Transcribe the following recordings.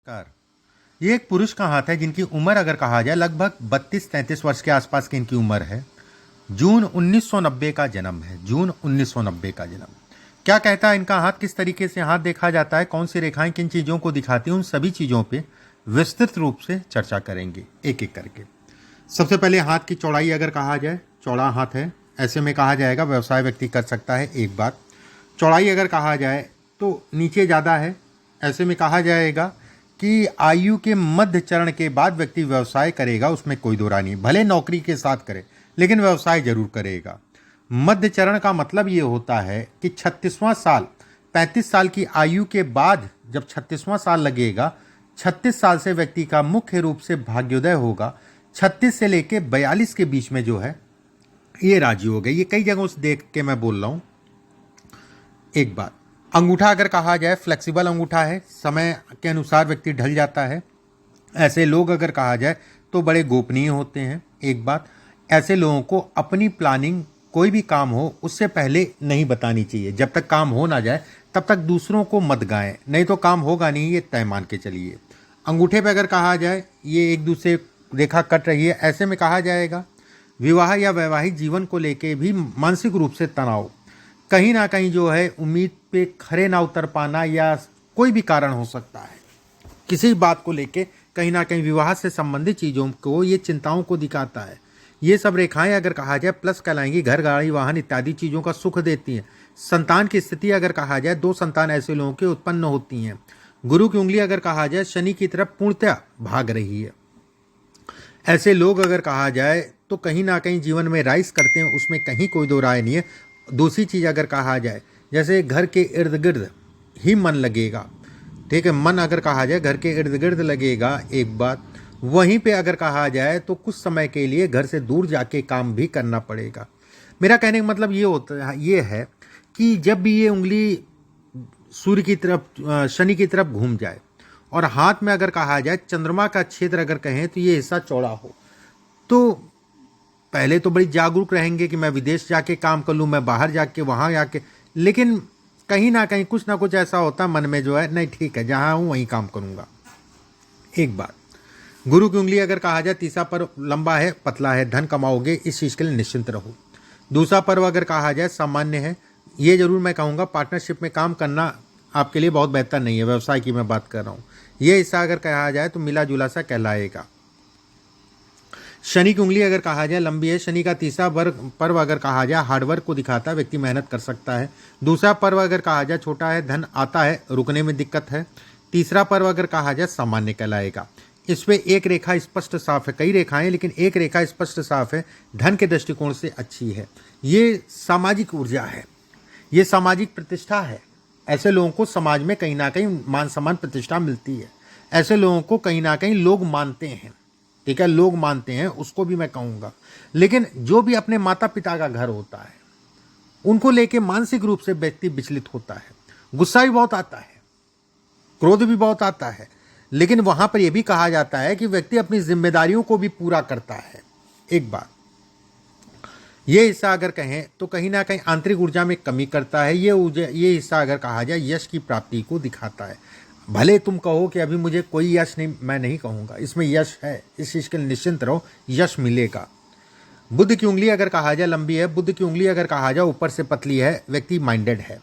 Car. ये एक पुरुष का हाथ है जिनकी उम्र अगर कहा जाए लगभग 32-33 वर्ष के आसपास की इनकी उम्र है। जून 1990 का जन्म है। जून 1990 का जन्म। क्या कहता है इनका हाथ, किस तरीके से हाथ देखा जाता है, कौन सी रेखाएं किन चीज़ों को दिखाती हैं, उन सभी चीज़ों पे विस्तृत रूप से चर्चा करेंगे एक एक करके। सबसे पहले हाथ की चौड़ाई अगर कहा जाए, चौड़ा हाथ है, ऐसे में कहा जाएगा व्यवसाय व्यक्ति कर सकता है। एक बात, चौड़ाई अगर कहा जाए तो नीचे ज़्यादा है, ऐसे में कहा जाएगा कि आयु के मध्य चरण के बाद व्यक्ति व्यवसाय करेगा, उसमें कोई दो राय नहीं। भले नौकरी के साथ करे लेकिन व्यवसाय जरूर करेगा। मध्य चरण का मतलब ये होता है कि 36वां साल, 35 साल की आयु के बाद जब 36वां साल लगेगा, 36 साल से व्यक्ति का मुख्य रूप से भाग्योदय होगा। 36 से लेके 42 के बीच में जो है ये राजी हो गए। ये कई जगहों से देख के मैं बोल रहा हूँ। एक बात, अंगूठा अगर कहा जाए फ्लेक्सिबल अंगूठा है, समय के अनुसार व्यक्ति ढल जाता है। ऐसे लोग अगर कहा जाए तो बड़े गोपनीय होते हैं। एक बात, ऐसे लोगों को अपनी प्लानिंग कोई भी काम हो उससे पहले नहीं बतानी चाहिए। जब तक काम हो ना जाए तब तक दूसरों को मत गाएं, नहीं तो काम होगा नहीं, ये तय मान के चलिए। अंगूठे पे अगर कहा जाए ये एक दूसरे रेखा कट रही है, ऐसे में कहा जाएगा विवाह या वैवाहिक जीवन को लेके भी मानसिक रूप से तनाव, कहीं ना कहीं जो है उम्मीद पे खरे ना उतर पाना या कोई भी कारण हो सकता है। किसी बात को लेके कहीं ना कहीं विवाह से संबंधित चीज़ों को ये चिंताओं को दिखाता है। ये सब रेखाएं अगर कहा जाए प्लस कहलाएंगी। घर गाड़ी वाहन इत्यादि चीज़ों का सुख देती हैं। संतान की स्थिति अगर कहा जाए, 2 संतान ऐसे लोगों के उत्पन्न होती हैं। गुरु की उंगली अगर कहा जाए शनि की तरफ पूर्णतः भाग रही है। ऐसे लोग अगर कहा जाए तो कहीं ना कहीं जीवन में राइज करते हैं, उसमें कहीं कोई दो राय नहीं है। दूसरी चीज़ अगर कहा जाए जैसे घर के इर्द गिर्द ही मन लगेगा, ठीक है, मन अगर कहा जाए घर के इर्द गिर्द लगेगा। एक बात, वहीं पे अगर कहा जाए तो कुछ समय के लिए घर से दूर जाके काम भी करना पड़ेगा। मेरा कहने का मतलब ये होता है, ये है कि जब भी ये उंगली सूर्य की तरफ शनि की तरफ घूम जाए और हाथ में अगर कहा जाए चंद्रमा का क्षेत्र अगर कहें तो ये हिस्सा चौड़ा हो, तो पहले तो बड़ी जागरूक रहेंगे कि मैं विदेश जाके काम कर लूँ, मैं बाहर जाके वहाँ जाके, लेकिन कहीं ना कहीं कुछ ना कुछ ऐसा होता है मन में जो है, नहीं ठीक है जहाँ हूँ वहीं काम करूँगा। एक बात, गुरु की उंगली अगर कहा जाए तीसरा पर्व लंबा है पतला है, धन कमाओगे, इस चीज़ के लिए निश्चिंत रहो। दूसरा पर्व अगर कहा जाए सामान्य है। ये जरूर मैं कहूँगा पार्टनरशिप में काम करना आपके लिए बहुत बेहतर नहीं है, व्यवसाय की मैं बात कर रहा हूँ। ये हिस्सा अगर कहा जाए तो मिला जुला सा कहलाएगा। शनि की उंगली अगर कहा जाए लंबी है। शनि का तीसरा पर्व अगर कहा जाए हार्डवर्क को दिखाता है, व्यक्ति मेहनत कर सकता है। दूसरा पर्व अगर कहा जाए छोटा है, धन आता है, रुकने में दिक्कत है। तीसरा पर्व अगर कहा जाए सामान्य कहलाएगा। इस पे एक रेखा स्पष्ट साफ है, कई रेखाएं लेकिन एक रेखा स्पष्ट साफ है, धन के दृष्टिकोण से अच्छी है। ये सामाजिक ऊर्जा है, ये सामाजिक प्रतिष्ठा है। ऐसे लोगों को समाज में कहीं ना कहीं मान सम्मान प्रतिष्ठा मिलती है। ऐसे लोगों को कहीं ना कहीं लोग मानते हैं, ठीक है, लोग मानते हैं, उसको भी मैं कहूँगा। लेकिन जो भी अपने माता पिता का घर होता है उनको लेके मानसिक रूप से व्यक्ति विचलित होता है। गुस्सा भी बहुत आता है, क्रोध भी बहुत आता है, लेकिन वहां पर यह भी कहा जाता है कि व्यक्ति अपनी जिम्मेदारियों को भी पूरा करता है। एक बात, ये हिस्सा अगर कहें तो कहीं ना कहीं आंतरिक ऊर्जा में कमी करता है। ये हिस्सा अगर कहा जाए यश की प्राप्ति को दिखाता है। भले तुम कहो कि अभी मुझे कोई यश नहीं, मैं नहीं कहूँगा, इसमें यश है, इस चीज़ के लिए निश्चिंत रहो, यश मिलेगा। बुद्ध की उंगली अगर कहा जाए लंबी है। बुद्ध की उंगली अगर कहा जाए ऊपर से पतली है, व्यक्ति माइंडेड है,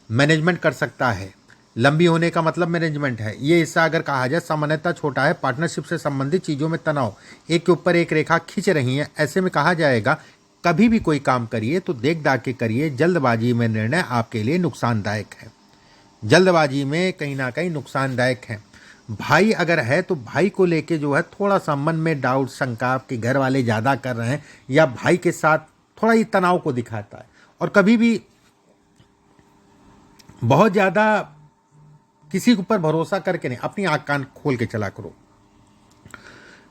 मैनेजमेंट कर सकता है। लंबी होने का मतलब मैनेजमेंट है। ये हिस्सा अगर कहा जाए सामान्यतः छोटा है। पार्टनरशिप से संबंधित चीज़ों में तनाव, एक के ऊपर एक रेखा खींच रही है। ऐसे में कहा जाएगा कभी भी कोई काम करिए तो देख दाख के करिए, जल्दबाजी में निर्णय आपके लिए नुकसानदायक है। जल्दबाजी में कहीं ना कहीं नुकसानदायक है। भाई अगर है तो भाई को लेके जो है थोड़ा सा मन में डाउट, शंका कि घर वाले ज़्यादा कर रहे हैं, या भाई के साथ थोड़ा ही तनाव को दिखाता है। और कभी भी बहुत ज़्यादा किसी के ऊपर भरोसा करके नहीं, अपनी आँख कान खोल के चला करो।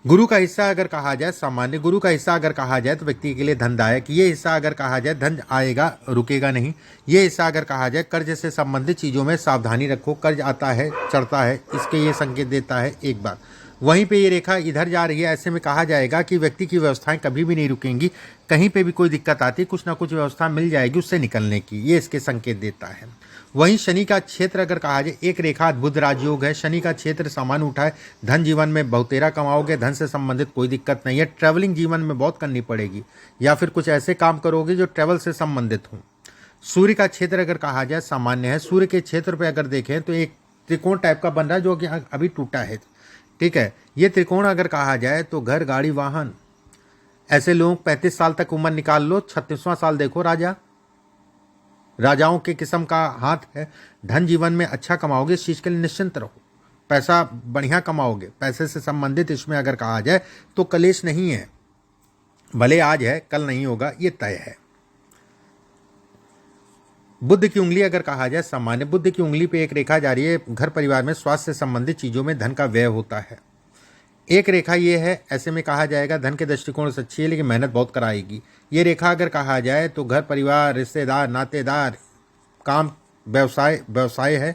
गुरु का हिस्सा अगर कहा जाए सामान्य। गुरु का हिस्सा अगर कहा जाए तो व्यक्ति के लिए धनदायक। ये हिस्सा अगर कहा जाए धन आएगा, रुकेगा नहीं। ये हिस्सा अगर कहा जाए कर्ज से संबंधित चीज़ों में सावधानी रखो, कर्ज आता है चढ़ता है, इसके ये संकेत देता है। एक बात, वहीं पे ये रेखा इधर जा रही है, ऐसे में कहा जाएगा कि व्यक्ति की व्यवस्थाएं कभी भी नहीं रुकेंगी, कहीं पे भी कोई दिक्कत आती कुछ ना कुछ व्यवस्था मिल जाएगी उससे निकलने की, ये इसके संकेत देता है। वहीं शनि का क्षेत्र अगर कहा जाए, एक रेखा बुध राजयोग है, शनि का क्षेत्र सामान्य उठाए, धन जीवन में बहुतेरा कमाओगे, धन से संबंधित कोई दिक्कत नहीं है, ट्रैवलिंग जीवन में बहुत करनी पड़ेगी या फिर कुछ ऐसे काम करोगे जो ट्रैवल से संबंधित हों। सूर्य का क्षेत्र अगर कहा जाए सामान्य है, सूर्य के क्षेत्र पे अगर देखें तो एक त्रिकोण टाइप का बन रहा है जो कि अभी टूटा है, ठीक है। ये त्रिकोण अगर कहा जाए तो घर गाड़ी वाहन, ऐसे लोग 35 साल तक उम्र निकाल लो, 36वां साल देखो राजाओं के किस्म का हाथ है। धन जीवन में अच्छा कमाओगे, इस चीज के लिए निश्चिंत रहो, पैसा बढ़िया कमाओगे, पैसे से संबंधित इसमें अगर कहा जाए तो कलेश नहीं है, भले आज है कल नहीं होगा, ये तय है। बुध की उंगली अगर कहा जाए सामान्य, बुध की उंगली पे एक रेखा जा रही है, घर परिवार में स्वास्थ्य से संबंधित चीजों में धन का व्यय होता है। एक रेखा ये है, ऐसे में कहा जाएगा धन के दृष्टिकोण से अच्छी है लेकिन मेहनत बहुत कराएगी। ये रेखा अगर कहा जाए तो घर परिवार, रिश्तेदार, नातेदार, काम, व्यवसाय है,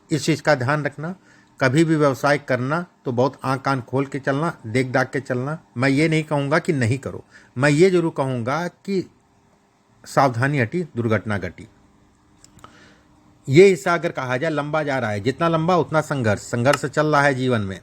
इस चीज़ का ध्यान रखना। कभी भी व्यवसाय करना तो बहुत आँख कान खोल के चलना, देख दाख के चलना। मैं ये नहीं कहूँगा कि नहीं करो, मैं ये जरूर कहूँगा कि सावधानी हटी दुर्घटना घटी। ये हिस्सा अगर कहा जाए लंबा जा रहा है, जितना लंबा उतना संघर्ष चल रहा है जीवन में।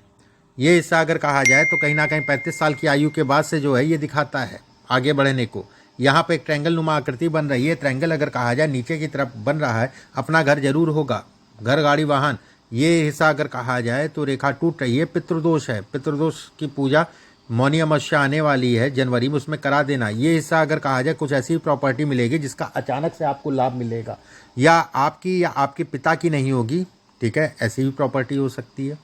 ये हिस्सा अगर कहा जाए तो कहीं ना कहीं 35 साल की आयु के बाद से जो है ये दिखाता है आगे बढ़ने को। यहाँ पे एक ट्रायंगल नुमा आकृति बन रही है, ट्रायंगल अगर कहा जाए नीचे की तरफ बन रहा है, अपना घर जरूर होगा, घर गाड़ी वाहन। ये हिस्सा अगर कहा जाए तो रेखा टूट रही है, पितृदोष है, पितृदोष की पूजा मौनी अमावस्या आने वाली है जनवरी में, उसमें करा देना। ये हिस्सा अगर कहा जाए कुछ ऐसी प्रॉपर्टी मिलेगी जिसका अचानक से आपको लाभ मिलेगा, या आपके पिता की नहीं होगी, ठीक है, ऐसी भी प्रॉपर्टी हो सकती है।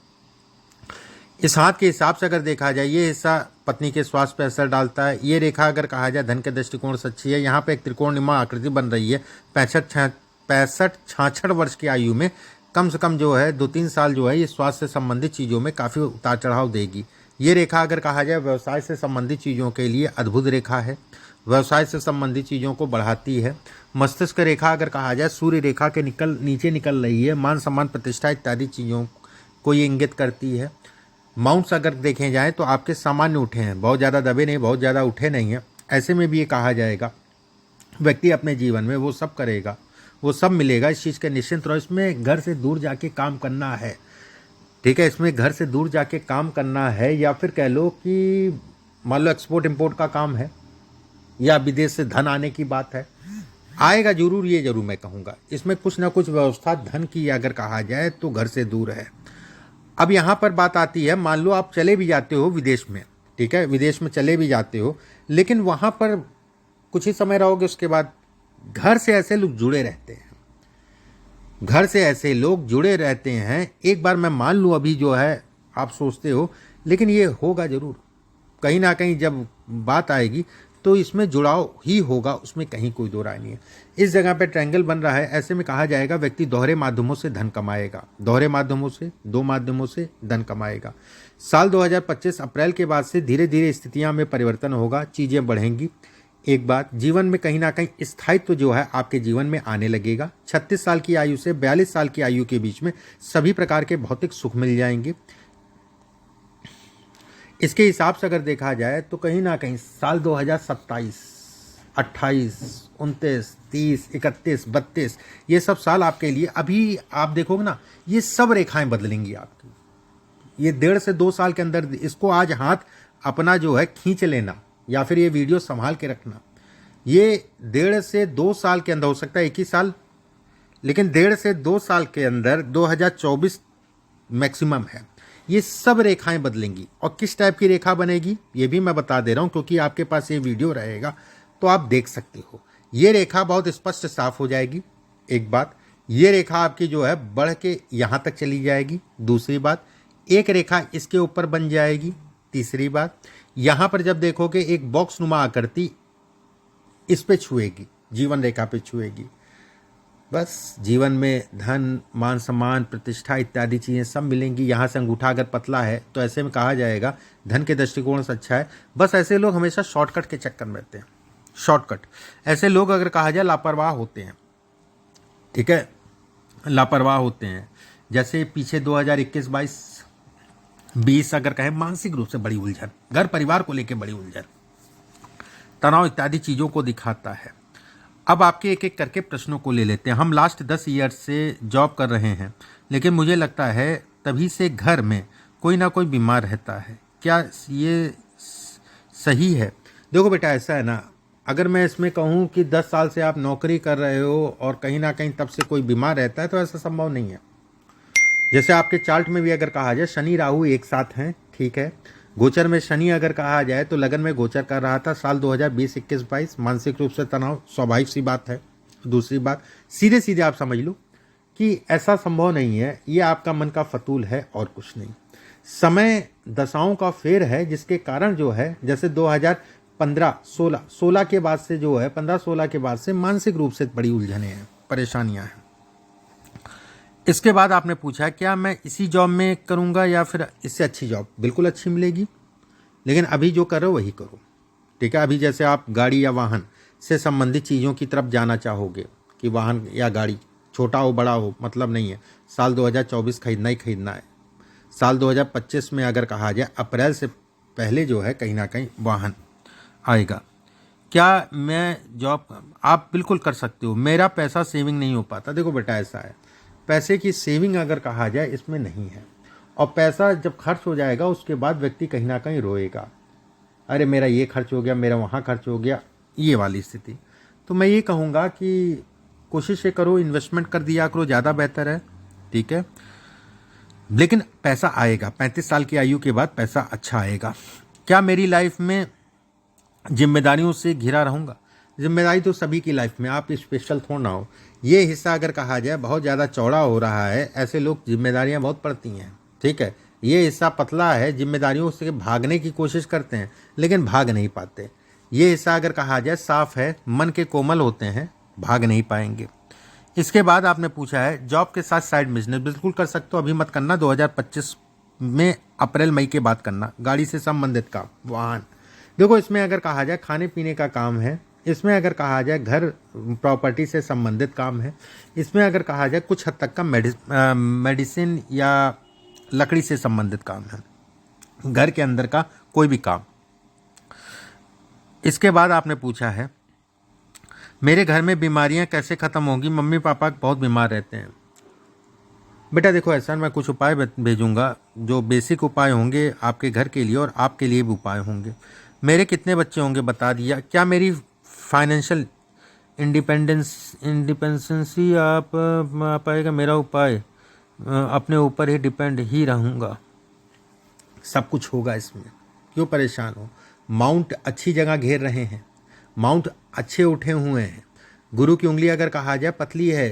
इस हाथ के हिसाब से अगर देखा जाए ये हिस्सा पत्नी के स्वास्थ्य पर असर डालता है। ये रेखा अगर कहा जाए धन के दृष्टिकोण से अच्छी है। यहाँ पे एक त्रिकोणनुमा आकृति बन रही है। 65-66 वर्ष की आयु में कम से कम जो है 2-3 साल जो है ये स्वास्थ्य से संबंधित चीज़ों में काफ़ी उतार चढ़ाव देगी। ये रेखा अगर कहा जाए व्यवसाय से संबंधित चीज़ों के लिए अद्भुत रेखा है, व्यवसाय से संबंधित चीज़ों को बढ़ाती है। मस्तिष्क रेखा अगर कहा जाए सूर्य रेखा के नीचे निकल रही है, मान सम्मान प्रतिष्ठा इत्यादि चीज़ों को ये इंगित करती है। माउंट्स अगर देखे जाएं तो आपके सामान्य उठे हैं, बहुत ज़्यादा दबे नहीं, बहुत ज़्यादा उठे नहीं हैं। ऐसे में भी ये कहा जाएगा व्यक्ति अपने जीवन में वो सब करेगा, वो सब मिलेगा, इस चीज़ के निश्चिंत रहो। इसमें घर से दूर जाके काम करना है, ठीक है, इसमें घर से दूर जाके काम करना है, या फिर कह लो कि मान लो एक्सपोर्ट इम्पोर्ट का काम है या विदेश से धन आने की बात है, आएगा जरूर, ये जरूर मैं कहूँगा। इसमें कुछ ना कुछ व्यवस्था धन की अगर कहा जाए तो घर से दूर है। अब यहाँ पर बात आती है, मान लो आप चले भी जाते हो विदेश में, ठीक है, विदेश में चले भी जाते हो, लेकिन वहाँ पर कुछ ही समय रहोगे, उसके बाद घर से ऐसे लोग जुड़े रहते हैं, घर से ऐसे लोग जुड़े रहते हैं। एक बार मैं मान लूँ अभी जो है आप सोचते हो, लेकिन ये होगा जरूर, कहीं ना कहीं जब बात आएगी तो इसमें जुड़ाव ही होगा, उसमें कहीं कोई दो राय नहीं है। इस जगह पे ट्रायंगल बन रहा है, ऐसे में कहा जाएगा व्यक्ति दोहरे माध्यमों से धन कमाएगा, दोहरे माध्यमों से, 2 माध्यमों से धन कमाएगा। साल 2025 अप्रैल के बाद से धीरे धीरे स्थितियां में परिवर्तन होगा, चीज़ें बढ़ेंगी। एक बात, जीवन में कहीं ना कहीं स्थायित्व जो है आपके जीवन में आने लगेगा। 36 साल की आयु से 42 साल की आयु के बीच में सभी प्रकार के भौतिक सुख मिल जाएंगे। इसके हिसाब से अगर देखा जाए तो कहीं ना कहीं साल 2027, 28, 29, 30, 31, 32 ये सब साल आपके लिए, अभी आप देखोगे ना ये सब रेखाएं बदलेंगी आपकी। ये 1.5 से 2 साल के अंदर, इसको आज हाथ अपना जो है खींच लेना या फिर ये वीडियो संभाल के रखना। ये 1.5 से 2 साल के अंदर, हो सकता है 1 ही साल, लेकिन 1.5 से 2 साल के अंदर 2024 मैक्सिमम है, ये सब रेखाएं बदलेंगी। और किस टाइप की रेखा बनेगी ये भी मैं बता दे रहा हूं, क्योंकि आपके पास ये वीडियो रहेगा तो आप देख सकते हो। ये रेखा बहुत स्पष्ट साफ हो जाएगी। एक बात, ये रेखा आपकी जो है बढ़ के यहां तक चली जाएगी। दूसरी बात, एक रेखा इसके ऊपर बन जाएगी। तीसरी बात, यहां पर जब देखोगे एक बॉक्स नुमा आकृति इस पे छुएगी, जीवन रेखा पे छुएगी। बस जीवन में धन, मान सम्मान, प्रतिष्ठा इत्यादि चीज़ें सब मिलेंगी। यहाँ से अंगूठा अगर पतला है तो ऐसे में कहा जाएगा धन के दृष्टिकोण से अच्छा है। बस ऐसे लोग हमेशा शॉर्टकट के चक्कर में रहते हैं, शॉर्टकट। ऐसे लोग अगर कहा जाए लापरवाह होते हैं, ठीक है, लापरवाह होते हैं। जैसे पीछे 2021-22 20 अगर कहें मानसिक रूप से बड़ी उलझन, घर परिवार को लेकर बड़ी उलझन, तनाव इत्यादि चीजों को दिखाता है। अब आपके एक एक करके प्रश्नों को ले लेते हैं। हम लास्ट 10 ईयर से जॉब कर रहे हैं, लेकिन मुझे लगता है तभी से घर में कोई ना कोई बीमार रहता है, क्या ये सही है? देखो बेटा, ऐसा है ना, अगर मैं इसमें कहूँ कि 10 साल से आप नौकरी कर रहे हो और कहीं ना कहीं तब से कोई बीमार रहता है, तो ऐसा संभव नहीं है। जैसे आपके चार्ट में भी अगर कहा जाए शनि राहु एक साथ हैं, ठीक है, गोचर में शनि अगर कहा जाए तो लगन में गोचर कर रहा था साल 2020, 21, 22। मानसिक रूप से तनाव स्वाभाविक सी बात है। दूसरी बात, सीधे सीधे आप समझ लो कि ऐसा संभव नहीं है, ये आपका मन का फतूल है और कुछ नहीं। समय दशाओं का फेर है, जिसके कारण जो है, जैसे 2015, 16 के बाद से जो है, 15-16 के बाद से मानसिक रूप से बड़ी उलझने हैं, परेशानियां हैं। इसके बाद आपने पूछा क्या मैं इसी जॉब में करूंगा या फिर इससे अच्छी जॉब? बिल्कुल अच्छी मिलेगी, लेकिन अभी जो कर रहे हो वही करो, ठीक है। अभी जैसे आप गाड़ी या वाहन से संबंधित चीज़ों की तरफ जाना चाहोगे कि वाहन या गाड़ी छोटा हो बड़ा हो मतलब नहीं है, साल 2024 खरीदना ही खरीदना है। साल 2025 में अगर कहा जाए अप्रैल से पहले जो है कहीं ना कहीं वाहन आएगा। क्या मैं जॉब? आप बिल्कुल कर सकते हो। मेरा पैसा सेविंग नहीं हो पाता। देखो बेटा, ऐसा है, पैसे की सेविंग अगर कहा जाए इसमें नहीं है, और पैसा जब खर्च हो जाएगा उसके बाद व्यक्ति कहीं ना कहीं रोएगा, अरे मेरा ये खर्च हो गया, मेरा वहाँ खर्च हो गया, ये वाली स्थिति। तो मैं ये कहूँगा कि कोशिश ये करो, इन्वेस्टमेंट कर दिया करो, ज़्यादा बेहतर है, ठीक है। लेकिन पैसा आएगा, 35 साल की आयु के बाद पैसा अच्छा आएगा। क्या मेरी लाइफ में जिम्मेदारियों से घिरा रहूँगा? जिम्मेदारी तो सभी की लाइफ में, आप स्पेशल थोड़ा ना हो। ये हिस्सा अगर कहा जाए बहुत ज़्यादा चौड़ा हो रहा है, ऐसे लोग जिम्मेदारियां बहुत पड़ती हैं, ठीक है। ये हिस्सा पतला है, जिम्मेदारियों से भागने की कोशिश करते हैं लेकिन भाग नहीं पाते। ये हिस्सा अगर कहा जाए साफ है, मन के कोमल होते हैं, भाग नहीं पाएंगे। इसके बाद आपने पूछा है जॉब के साथ साइड बिजनेस, बिल्कुल कर सकते हो, अभी मत करना, 2025 में अप्रैल मई के बाद करना। गाड़ी से संबंधित काम, वाहन, देखो इसमें अगर कहा जाए खाने पीने का काम है, इसमें अगर कहा जाए घर प्रॉपर्टी से संबंधित काम है, इसमें अगर कहा जाए कुछ हद तक का मेडिसिन या लकड़ी से संबंधित काम है, घर के अंदर का कोई भी काम। इसके बाद आपने पूछा है मेरे घर में बीमारियां कैसे खत्म होंगी, मम्मी पापा बहुत बीमार रहते हैं। बेटा देखो, ऐसा मैं कुछ उपाय भेजूंगा जो बेसिक उपाय होंगे आपके घर के लिए और आपके लिए भी उपाय होंगे। मेरे कितने बच्चे होंगे बता दिया। क्या मेरी फाइनेंशियल इंडिपेंडेंसी आप पाएगा? मेरा उपाय अपने ऊपर ही डिपेंड ही रहूँगा, सब कुछ होगा इसमें, क्यों परेशान हो। माउंट अच्छी जगह घेर रहे हैं, माउंट अच्छे उठे हुए हैं। गुरु की उंगली अगर कहा जाए पतली है,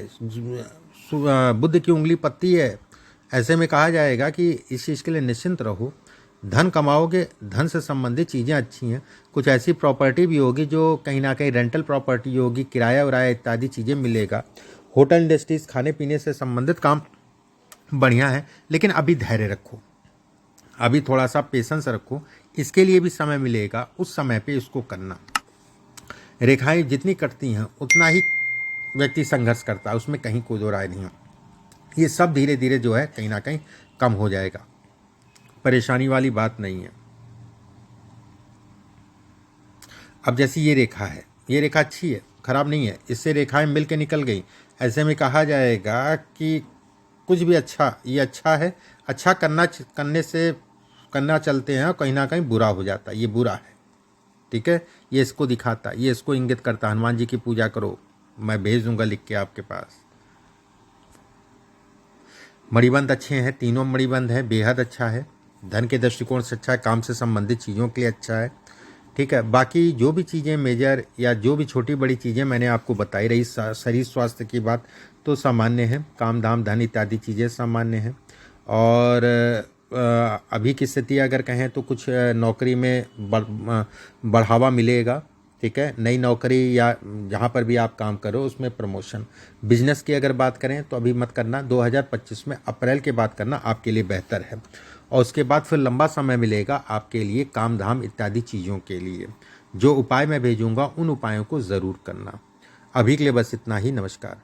बुद्ध की उंगली पतली है, ऐसे में कहा जाएगा कि इस चीज़ के लिए निश्चिंत रहो। धन कमाओगे, धन से संबंधित चीज़ें अच्छी हैं। कुछ ऐसी प्रॉपर्टी भी होगी जो कहीं ना कहीं रेंटल प्रॉपर्टी होगी, किराया उराया इत्यादि चीज़ें मिलेगा। होटल इंडस्ट्रीज, खाने पीने से संबंधित काम बढ़िया है, लेकिन अभी धैर्य रखो, अभी थोड़ा सा पेशेंस रखो, इसके लिए भी समय मिलेगा, उस समय पे इसको करना। रेखाएं जितनी कटती हैं उतना ही व्यक्ति संघर्ष करता है, उसमें कहीं कोई दो राय नहीं है। ये सब धीरे धीरे जो है कहीं ना कहीं कम हो जाएगा, परेशानी वाली बात नहीं है। अब जैसी ये रेखा है, ये रेखा अच्छी है, खराब नहीं है, इससे रेखाएं मिल के निकल गई, ऐसे में कहा जाएगा कि कुछ भी अच्छा, ये अच्छा है, अच्छा करना चलते हैं और कहीं ना कहीं बुरा हो जाता है, ये बुरा है, ठीक है। ये इसको दिखाता, ये इसको इंगित करता। हनुमान जी की पूजा करो, मैं भेज दूंगा लिख के आपके पास। मणिबंध अच्छे हैं, तीनों मणिबंध हैं, बेहद अच्छा है, धन के दृष्टिकोण से अच्छा है, काम से संबंधित चीज़ों के लिए अच्छा है, ठीक है। बाकी जो भी चीज़ें मेजर या जो भी छोटी बड़ी चीज़ें मैंने आपको बताई रही, शरीर स्वास्थ्य की बात तो सामान्य है, काम धाम धन इत्यादि चीज़ें सामान्य हैं। और अभी की स्थिति अगर कहें तो कुछ नौकरी में बढ़ावा मिलेगा, ठीक है। नई नौकरी या जहाँ पर भी आप काम करो उसमें प्रमोशन। बिजनेस की अगर बात करें तो अभी मत करना, 2025 में अप्रैल के बाद करना आपके लिए बेहतर है, और उसके बाद फिर लंबा समय मिलेगा आपके लिए काम धाम इत्यादि चीज़ों के लिए। जो उपाय मैं भेजूंगा उन उपायों को ज़रूर करना। अभी के लिए बस इतना ही, नमस्कार।